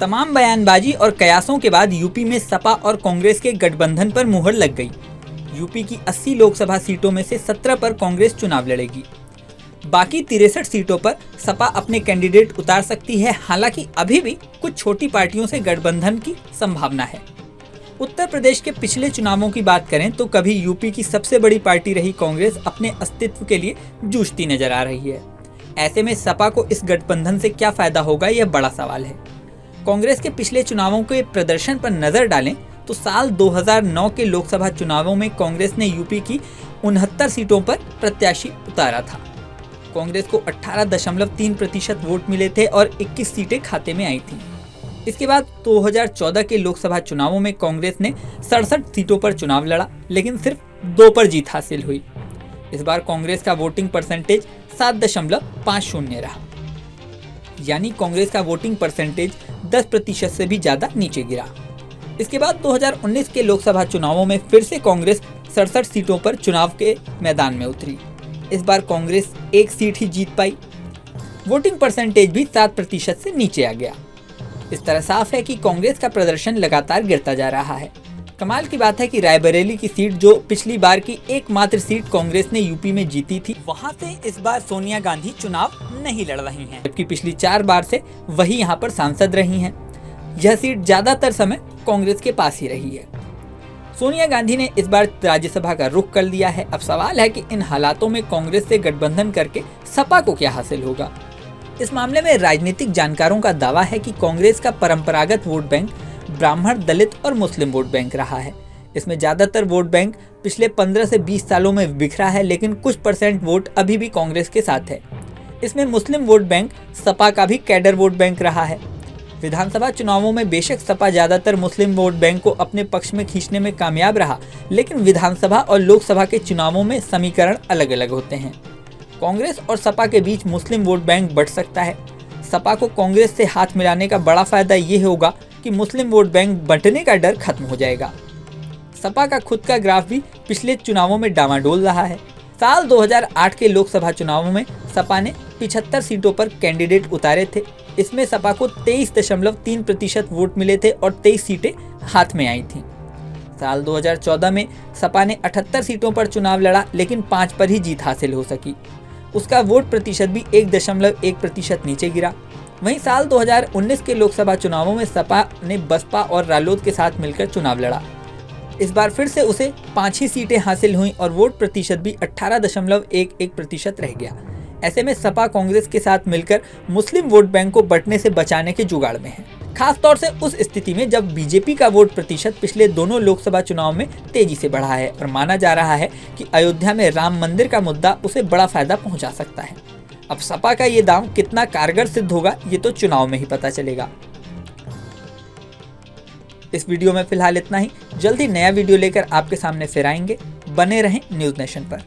तमाम बयानबाजी और कयासों के बाद यूपी में सपा और कांग्रेस के गठबंधन पर मुहर लग गई। यूपी की 80 लोकसभा सीटों में से 17 पर कांग्रेस चुनाव लड़ेगी। बाकी 63 सीटों पर सपा अपने कैंडिडेट उतार सकती है। हालांकि अभी भी कुछ छोटी पार्टियों से गठबंधन की संभावना है। उत्तर प्रदेश के पिछले चुनावों की बात करें तो कभी यूपी की सबसे बड़ी पार्टी रही कांग्रेस अपने अस्तित्व के लिए जूझती नजर आ रही है। ऐसे में सपा को इस गठबंधन से क्या फायदा होगा, यह बड़ा सवाल है। कांग्रेस के पिछले चुनावों के प्रदर्शन पर नजर डालें तो साल 2009 के लोकसभा चुनावों में कांग्रेस ने यूपी की 69 सीटों पर प्रत्याशी उतारा था। कांग्रेस को 18.3% वोट मिले थे और 21 सीटें खाते में आई थीं। इसके बाद 2014 के लोकसभा चुनावों में कांग्रेस ने 67 सीटों पर चुनाव लड़ा, लेकिन सिर्फ 2 पर जीत हासिल हुई। इस बार कांग्रेस का वोटिंग परसेंटेज 7.50 रहा, यानी कांग्रेस का वोटिंग परसेंटेज 10% से भी ज्यादा नीचे गिरा। इसके बाद 2019 के लोकसभा चुनावों में फिर से कांग्रेस 67 सीटों पर चुनाव के मैदान में उतरी। इस बार कांग्रेस 1 सीट ही जीत पाई। वोटिंग परसेंटेज भी 7% से नीचे आ गया। इस तरह साफ है कि कांग्रेस का प्रदर्शन लगातार गिरता जा रहा है। कमाल की बात है कि रायबरेली की सीट, जो पिछली बार की एकमात्र सीट कांग्रेस ने यूपी में जीती थी, वहां से इस बार सोनिया गांधी चुनाव नहीं लड़ रही हैं, जबकि पिछली 4 बार से वही यहां पर सांसद रही हैं। यह सीट ज्यादातर समय कांग्रेस के पास ही रही है। सोनिया गांधी ने इस बार राज्यसभा का रुख कर लिया है। अब सवाल है कि इन हालातों में कांग्रेस से गठबंधन करके सपा को क्या हासिल होगा। इस मामले में राजनीतिक जानकारों का दावा है कि कांग्रेस का परंपरागत वोट बैंक ब्राह्मण, दलित और मुस्लिम वोट बैंक रहा है। इसमें ज्यादातर वोट बैंक पिछले 15 से 20 सालों में बिखरा है, लेकिन कुछ % वोट अभी भी कांग्रेस के साथ है। इसमें मुस्लिम वोट बैंक सपा का भी कैडर वोट बैंक रहा है। विधानसभा चुनावों में बेशक सपा ज्यादातर मुस्लिम वोट बैंक को अपने पक्ष में खींचने में कामयाब रहा, लेकिन विधानसभा और लोकसभा के चुनावों में समीकरण अलग अलग होते हैं। कांग्रेस और सपा के बीच मुस्लिम वोट बैंक बढ़ सकता है। सपा को कांग्रेस से हाथ मिलाने का बड़ा फायदा ये होगा कि मुस्लिम वोट बैंक बंटने का डर खत्म हो जाएगा। सपा का खुद का ग्राफ भी पिछले चुनावों में डामाडोल रहा है। साल 2008 के लोकसभा चुनावों में सपा ने 75 सीटों पर कैंडिडेट उतारे थे। इसमें सपा को 23.3% वोट मिले थे और 23 सीटें हाथ में आई थीं। साल 2014 में सपा ने 78 सीटों पर चुनाव लड़ा, लेकिन 5 पर ही जीत हासिल हो सकी। उसका वोट प्रतिशत भी 1.1% नीचे गिरा। वहीं साल 2019 के लोकसभा चुनावों में सपा ने बसपा और रालोद के साथ मिलकर चुनाव लड़ा। इस बार फिर से उसे 5 ही सीटें हासिल हुई और वोट प्रतिशत भी 18.11% रह गया। ऐसे में सपा कांग्रेस के साथ मिलकर मुस्लिम वोट बैंक को बंटने से बचाने के जुगाड़ में है, खासतौर से उस स्थिति में जब बीजेपी का वोट प्रतिशत पिछले दोनों लोकसभा चुनाव में तेजी से बढ़ा है और माना जा रहा है कि अयोध्या में राम मंदिर का मुद्दा उसे बड़ा फायदा पहुंचा सकता है। अब सपा का ये दांव कितना कारगर सिद्ध होगा, ये तो चुनाव में ही पता चलेगा। इस वीडियो में फिलहाल इतना ही। जल्दी नया वीडियो लेकर आपके सामने फिर आएंगे। बने रहें न्यूज़ नेशन पर।